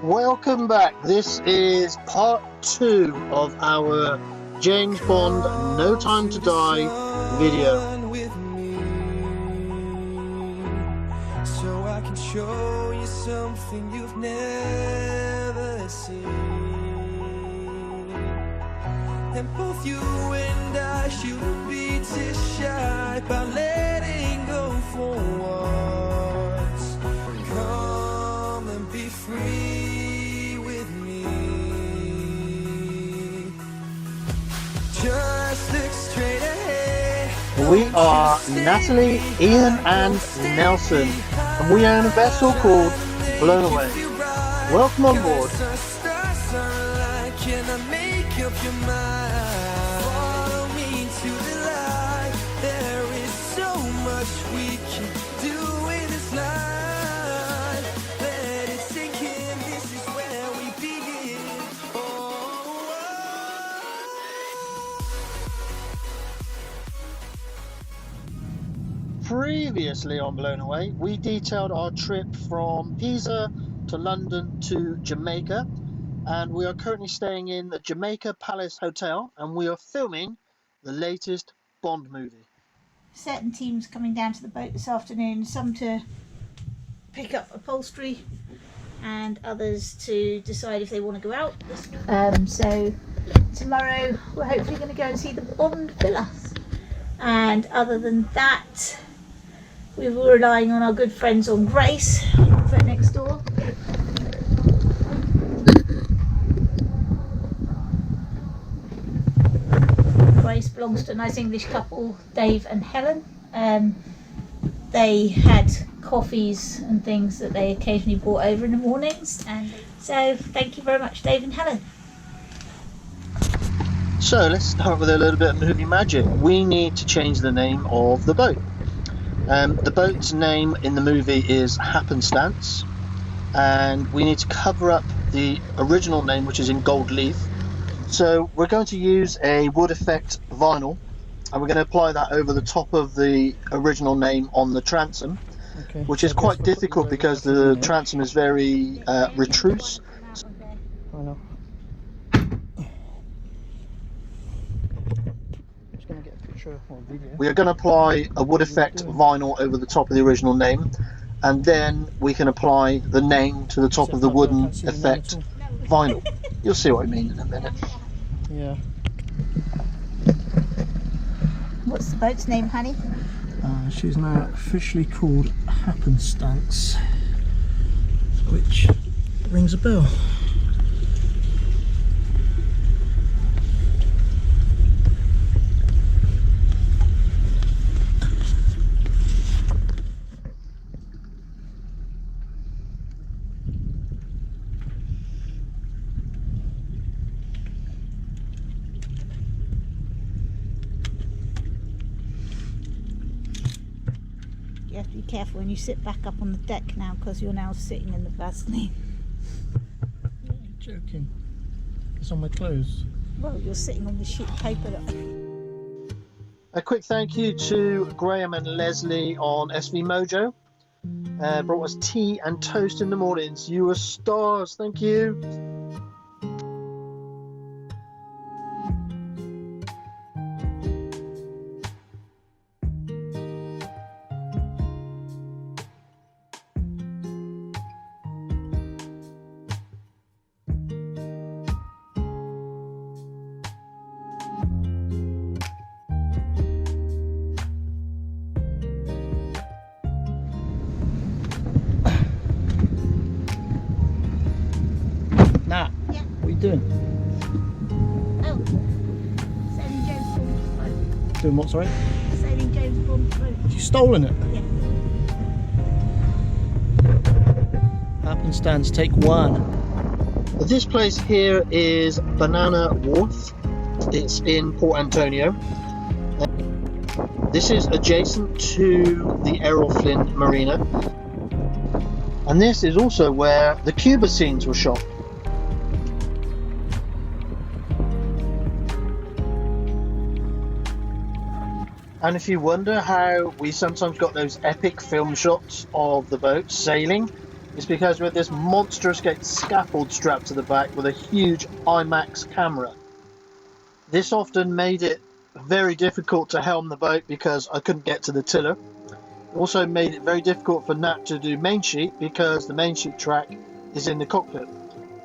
Welcome back. This is part 2 of our James Bond No Time to Die video. So I can show you something you've never seen. And both you and I shouldn't be too shy by letting go for once. Come and be free with me. Just look straight ahead. We are Natalie, Ian and Nelson, and we own a vessel called Blown Away. Welcome on board. Can I make up your mind? Follow me to the light. There is so much we can do in this life. Let it sink in, this is where we begin. Previously on Blown Away, we detailed our trip from Pisa to London to Jamaica, and we are currently staying in the Jamaica Palace Hotel, and we are filming the latest Bond movie. Certain teams coming down to the boat this afternoon, some to pick up upholstery and others to decide if they want to go out. So tomorrow we're hopefully going to go and see the Bond Villa, and other than that we were relying on our good friends on Grace right next door. Grace belongs to a nice English couple, Dave and Helen. They had coffees and things that they occasionally brought over in the mornings, and so thank you very much, Dave and Helen. So let's start with a little bit of movie magic. We need to change the name of the boat. The boat's name in the movie is Happenstance, and we need to cover up the original name, which is in gold leaf. So we're going to use a wood effect vinyl, and we're going to apply that over the top of the original name on the transom, which is quite difficult because the transom is very retrousse. I know. Just going to get a picture or video. We are going to apply a wood effect vinyl over the top of the original name, and then we can apply the name to the top of the wooden effect vinyl. You'll see what I mean in a minute. Yeah. What's the boat's name, honey? She's now officially called Happenstance, which rings a bell. You have to be careful when you sit back up on the deck now, because you're now sitting in the Vaseline. You're joking. It's on my clothes. Well, you're sitting on the sheet of paper that... A quick thank you to Graham and Leslie on SV Mojo. Brought us tea and toast in the mornings. You are stars. Thank you. Nah. Yeah. What are you doing? Oh, sailing James Bond's boat. Doing what, sorry? Sailing James Bond's boat. You stolen it? Yeah. Happenstance, take one. This place here is Banana Wharf. It's in Port Antonio. This is adjacent to the Errol Flynn Marina. And this is also where the Cuba scenes were shot. And if you wonder how we sometimes got those epic film shots of the boat sailing, is because we had this monstrous scaffold strapped to the back with a huge IMAX camera. This often made it very difficult to helm the boat because I couldn't get to the tiller. It also made it very difficult for Nat to do main sheet because the main sheet track is in the cockpit.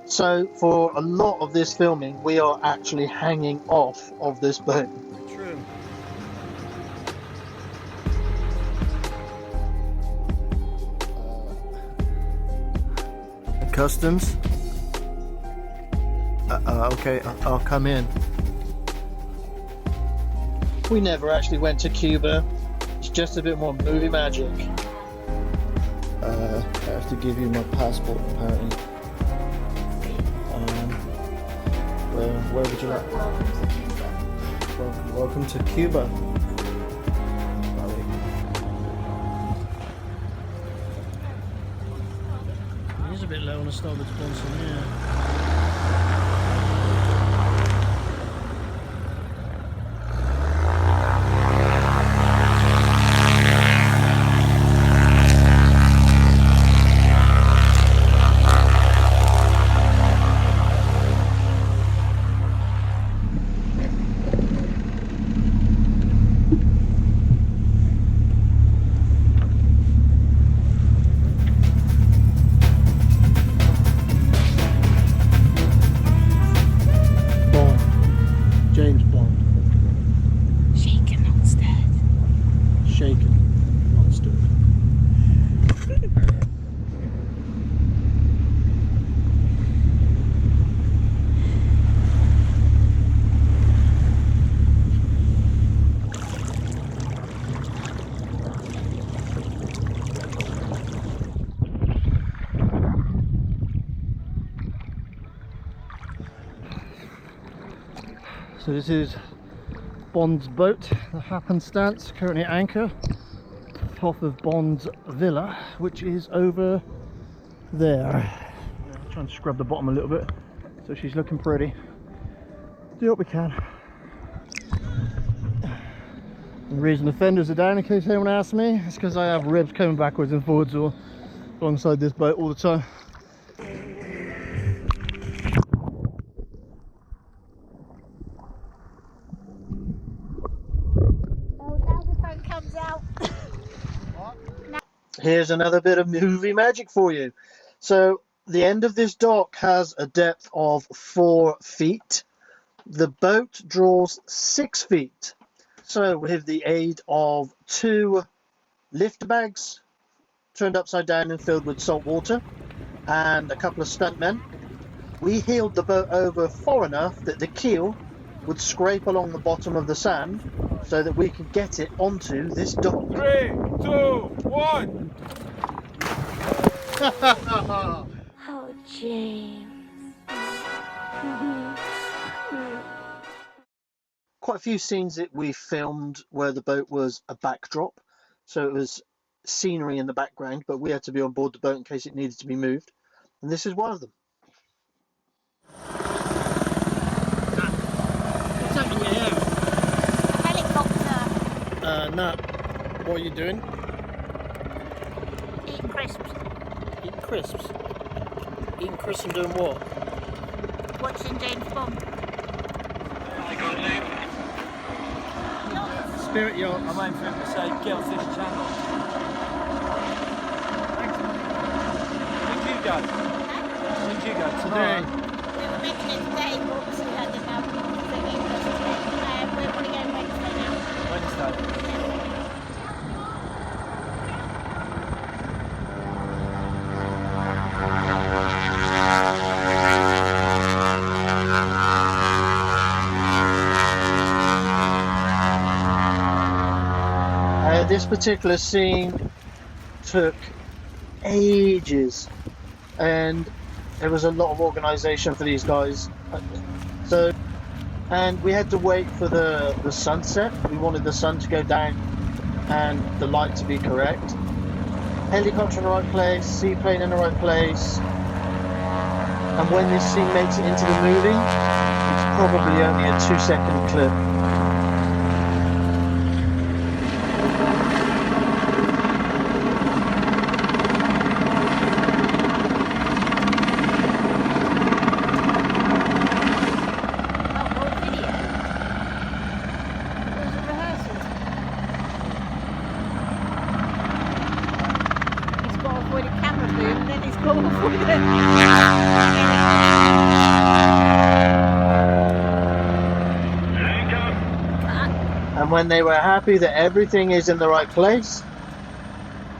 So for a lot of this filming, we are actually hanging off of this boat. True. Customs. Okay, I'll come in. We never actually went to Cuba. It's just a bit more movie magic. I have to give you my passport, apparently. Where would you like? Welcome to Cuba. It is a bit low on the starboard sponsor, yeah. James Bond. Shaken, not stirred. Shaken, not stirred. So this is Bond's boat, the Happenstance, currently at anchor off of Bond's villa, which is over there. I'm trying to scrub the bottom a little bit so she's looking pretty. Do what we can. The reason the fenders are down, in case anyone asks me, is because I have ribs coming backwards and forwards alongside this boat all the time. Here's another bit of movie magic for you. So the end of this dock has a depth of 4 feet. The boat draws 6 feet. So with the aid of 2 lift bags turned upside down and filled with salt water and a couple of stuntmen, we heeled the boat over far enough that the keel would scrape along the bottom of the sand so that we could get it onto this dock. 3, 2, 1. Oh, James. Quite a few scenes that we filmed where the boat was a backdrop, so it was scenery in the background, but we had to be on board the boat in case it needed to be moved, and this is one of them. What's happening here? Helicopter. Nat, what are you doing? Eating crisps. Eating crisps? Eating crisps and doing what? Watching James Bond. Spirit Yacht. I'm waiting for him to say Gillfish Channel. When did you go? When did you go? Tomorrow? Today. We were making it today, but obviously that didn't happen. So we were today. We're going to go Wednesday now. Wednesday. This particular scene took ages, and there was a lot of organisation for these guys. And we had to wait for the sunset. We wanted the sun to go down and the light to be correct. Helicopter in the right place, seaplane in the right place. And when this scene makes it into the movie, it's probably only a 2-second clip. when they were happy that everything is in the right place,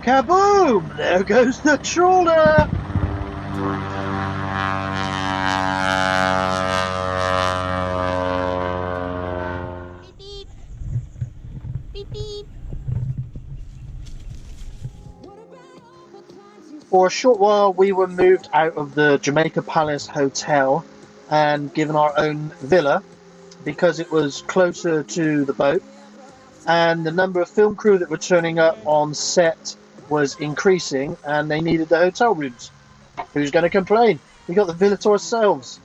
kaboom! There goes the trawler! Beep beep. Beep beep. For a short while, we were moved out of the Jamaica Palace Hotel and given our own villa because it was closer to the boat, and the number of film crew that were turning up on set was increasing and they needed the hotel rooms. Who's going to complain? We got the villa to ourselves.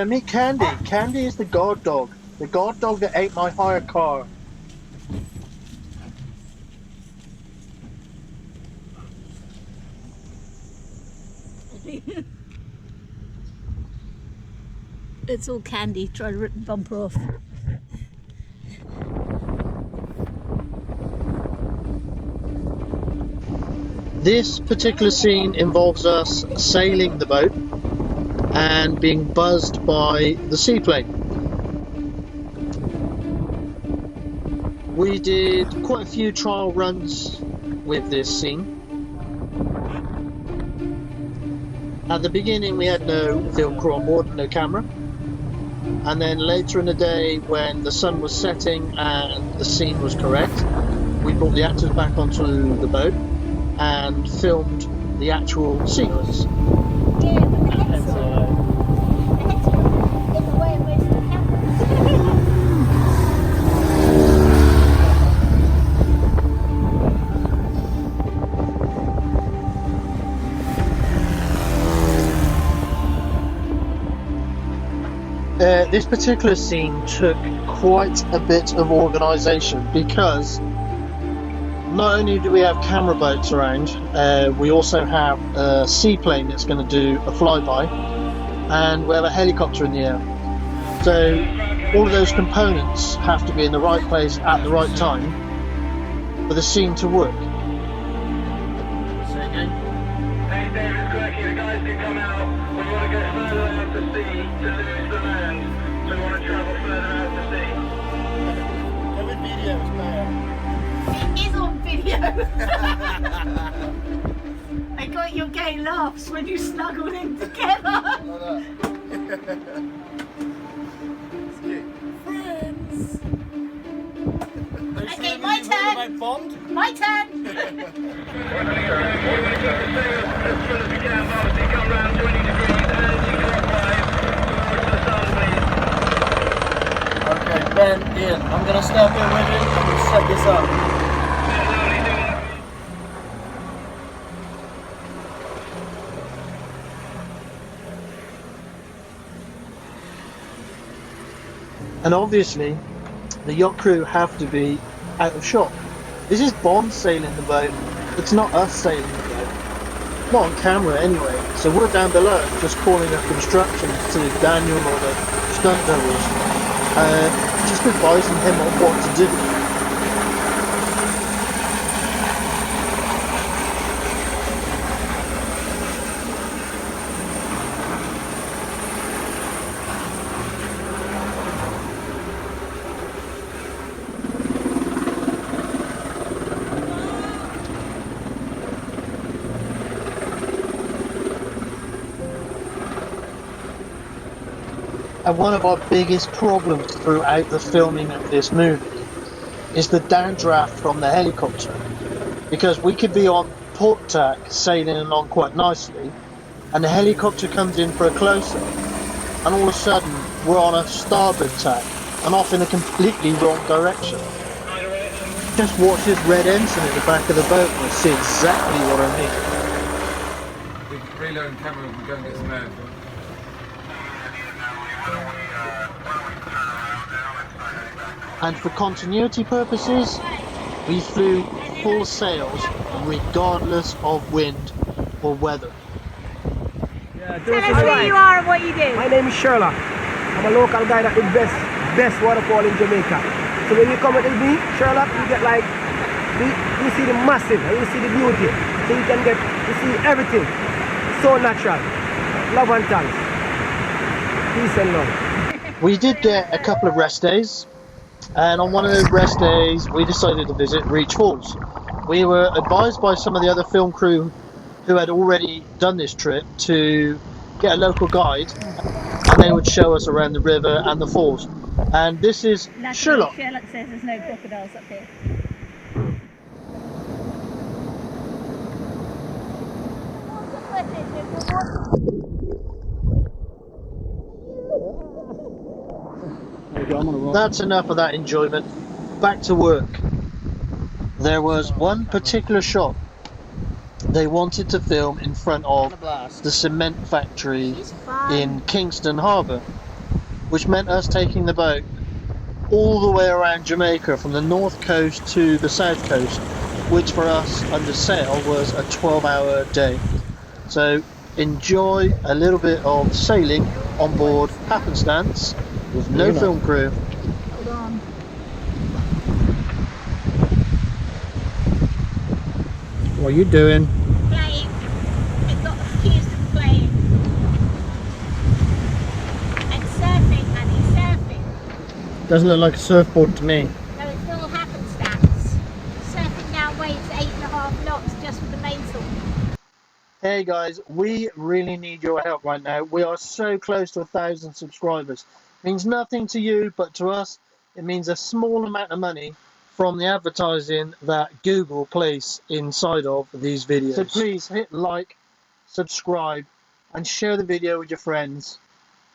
Meet Candy. Candy is the guard dog. The guard dog that ate my hire car. It's all Candy. Try to rip the bumper off. This particular scene involves us sailing the boat and being buzzed by the seaplane. We did quite a few trial runs with this scene. At the beginning we had no film crew on board, no camera, and then later in the day when the sun was setting and the scene was correct, we brought the actors back onto the boat and filmed the actual sequence. This particular scene took quite a bit of organisation because not only do we have camera boats around, we also have a seaplane that's going to do a flyby, and we have a helicopter in the air. So all of those components have to be in the right place at the right time for the scene to work. Say again? Hey David, quickly, the guys can come out. We want to go further out to sea to lose the land. So we want to travel further out to sea. Every video is bad. It is on video. I got your gay laughs when you snuggled in together. Friends. Okay, my turn. Bond? My turn. We're going to keep the sail as full as we can, obviously come round 20 degrees anti-clockwise towards the sun, please. Okay, Ben, Ian, I'm going to stay up here with you and we'll set this up. And obviously the yacht crew have to be out of shot. This is Bond sailing the boat, it's not us sailing the boat. Not on camera anyway, so we're down below just calling up instructions to Daniel or the stunt doubles, just advising him on what to do. And one of our biggest problems throughout the filming of this movie is the downdraft from the helicopter. Because we could be on port tack sailing along quite nicely, and the helicopter comes in for a close-up, and all of a sudden we're on a starboard tack and off in a completely wrong direction. Just watch this red ensign at the back of the boat and you'll see exactly what I mean. We can reload the camera and go and get some air. And for continuity purposes, we flew full sails regardless of wind or weather. Yeah, Tell us who you are and what you do. My name is Sherlock. I'm a local guide at the best waterfall in Jamaica. So when you come with me, Sherlock, you get like, you see the massive and you see the beauty. So you see everything. So natural. Love and thanks. Peace and love. We did get a couple of rest days, and on one of those rest days we decided to visit Reach Falls. We were advised by some of the other film crew who had already done this trip to get a local guide, and they would show us around the river and the falls. And this is Sherlock. Sherlock says there's no crocodiles up here. That's enough of that enjoyment. Back to work. There was one particular shot they wanted to film in front of the cement factory in Kingston Harbour, which meant us taking the boat all the way around Jamaica from the north coast to the south coast, which for us under sail was a 12-hour day. So enjoy a little bit of sailing on board Happenstance with no film crew. Hold on. What are you doing? Playing. It got accused of playing. And surfing, honey, surfing. Doesn't look like a surfboard to me. No, it's all happenstance. Surfing now waves 8.5 knots just with the mainsail. Hey guys, we really need your help right now. We are so close to 1,000 subscribers. Means nothing to you, but to us it means a small amount of money from the advertising that Google place inside of these videos. So please hit like, subscribe and share the video with your friends.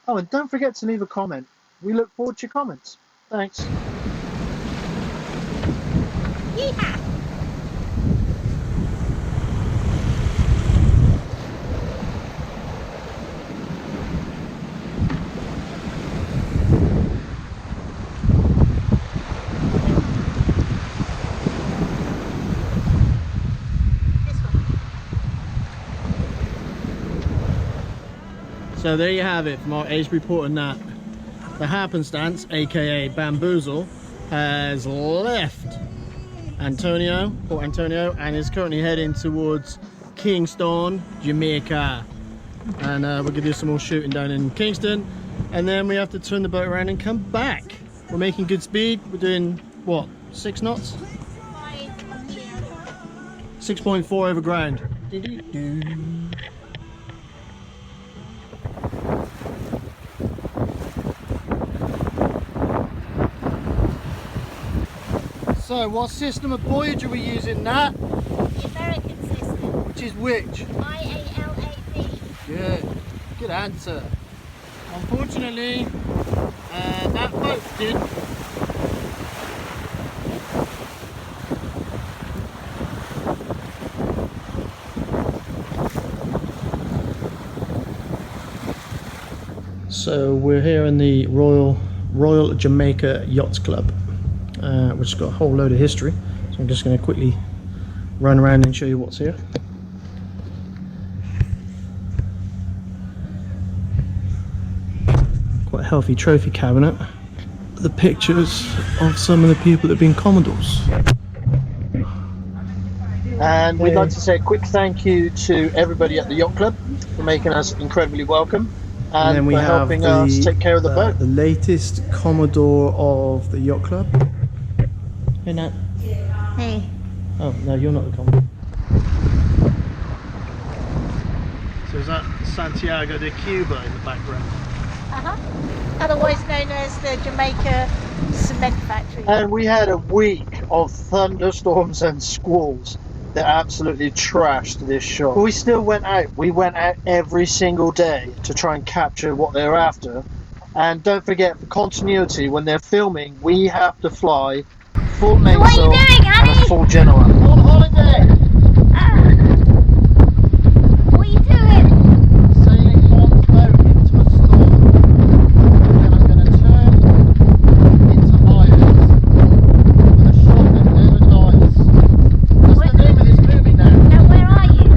Oh, and don't forget to leave a comment. We look forward to your comments. Thanks. Yeehaw! So there you have it from our ace report on that. The Happenstance, aka Bamboozle, has left Port Antonio, and is currently heading towards Kingston, Jamaica. And we're gonna do some more shooting down in Kingston, and then we have to turn the boat around and come back. We're making good speed. We're doing what, 6 knots? 6.4 over ground. So what system of buoyage are we using, Nat? The American system. Which is which? IALAB. Good answer. Unfortunately, that boat did. So we're here in the Royal Jamaica Yachts Club, which has got a whole load of history. So I'm just going to quickly run around and show you what's here. Quite a healthy trophy cabinet. The pictures of some of the people that have been Commodores. And we'd like to say a quick thank you to everybody at the Yacht Club for making us incredibly welcome. And then we for have helping us take care of the boat. The latest Commodore of the Yacht Club. Hey Nat. Hey. Oh, no, you're not the Commodore. So is that Santiago de Cuba in the background? Otherwise known as the Jamaica Cement Factory. And we had a week of thunderstorms and squalls that absolutely trashed this shot. But we still went out. We went out every single day to try and capture what they're after. And don't forget, for continuity, when they're filming, we have to fly full mainsail and a full genoa. On holiday! What are you doing? Sailing Bond's boat into a storm. And I'm going to turn into irons with a shot that never dies. That's the name of this movie now. Now where are you?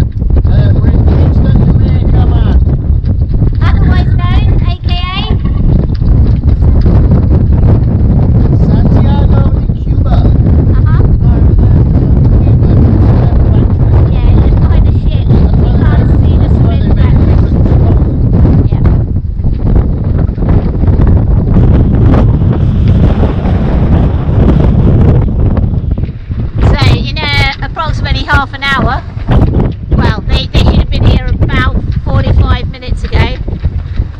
We're in Kingston, Jamaica, man. half an hour. Well, they should have been here about 45 minutes ago.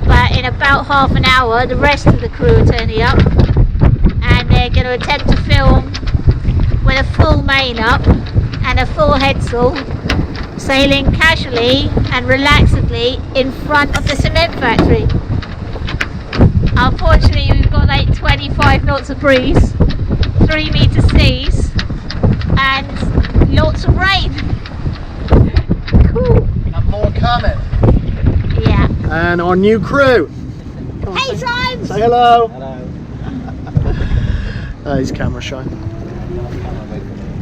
But in about half an hour, the rest of the crew are turning up. And they're going to attempt to film with a full main up and a full headsail, sailing casually and relaxedly in front of the cement factory. Unfortunately, we've got like 25 knots of breeze, 3 meter seas, and lots of rain. Cool. And more coming. Yeah. And our new crew. Hey, Symes! Say hello. Hello. He's camera shy.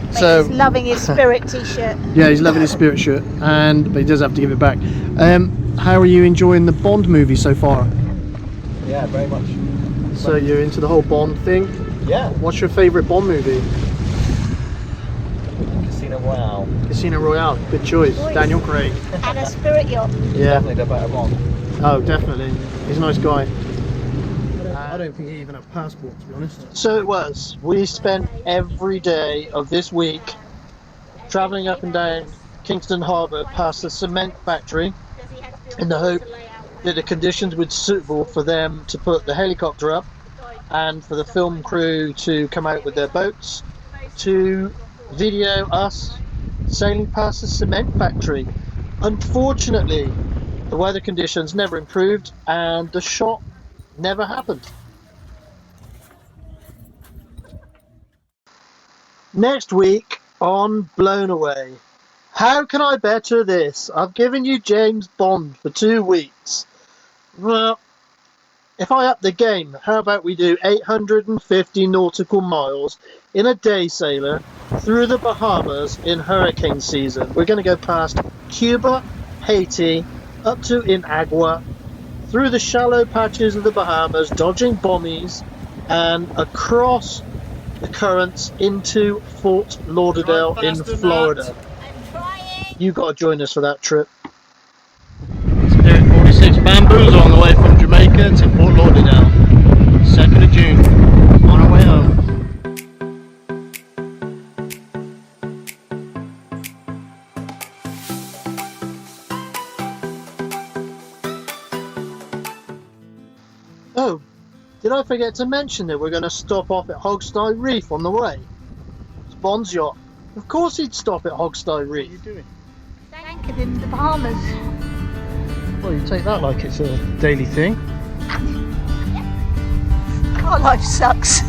He's loving his Spirit t-shirt. Yeah, he's loving his Spirit shirt, but he does have to give it back. How are you enjoying the Bond movie so far? Yeah, very much. So you're into the whole Bond thing? Yeah. What's your favourite Bond movie? Casino Royale. Casino Royale, good choice. Choice. Daniel Craig. And a Spirit yacht. Yeah. Definitely the better one. Oh, definitely. He's a nice guy. I don't think he even had a passport, to be honest. So it was. We spent every day of this week travelling up and down Kingston Harbour past the cement factory in the hope that the conditions would be suitable for them to put the helicopter up and for the film crew to come out with their boats to video us sailing past the cement factory. Unfortunately, the weather conditions never improved and the shot never happened. Next week on Blown Away. How can I better this? I've given you James Bond for 2 weeks. Well, if I up the game, how about we do 850 nautical miles in a day sailor through the Bahamas in hurricane season. We're going to go past Cuba, Haiti, up to Inagua, through the shallow patches of the Bahamas, dodging bommies, and across the currents into Fort Lauderdale in Florida. You got to join us for that trip. Spirit 46 bamboos on the way from Jamaica to Fort Lauderdale. 2nd of June. On our way home. Oh, did I forget to mention that we're going to stop off at Hogstye Reef on the way? It's Bond's yacht. Of course he'd stop at Hogstye Reef. What are you doing? Anchored in the Bahamas. Well, you take that like it's a daily thing. Our life sucks.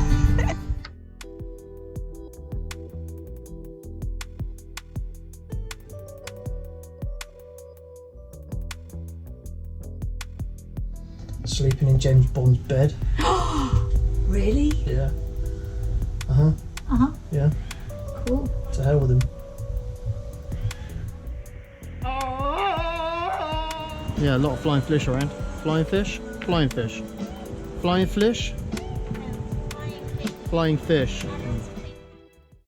Sleeping in James Bond's bed. Really? Yeah. Yeah. Cool. To hell with him. Yeah, a lot of flying fish around. Flying fish? Flying fish. Flying fish? Flying fish.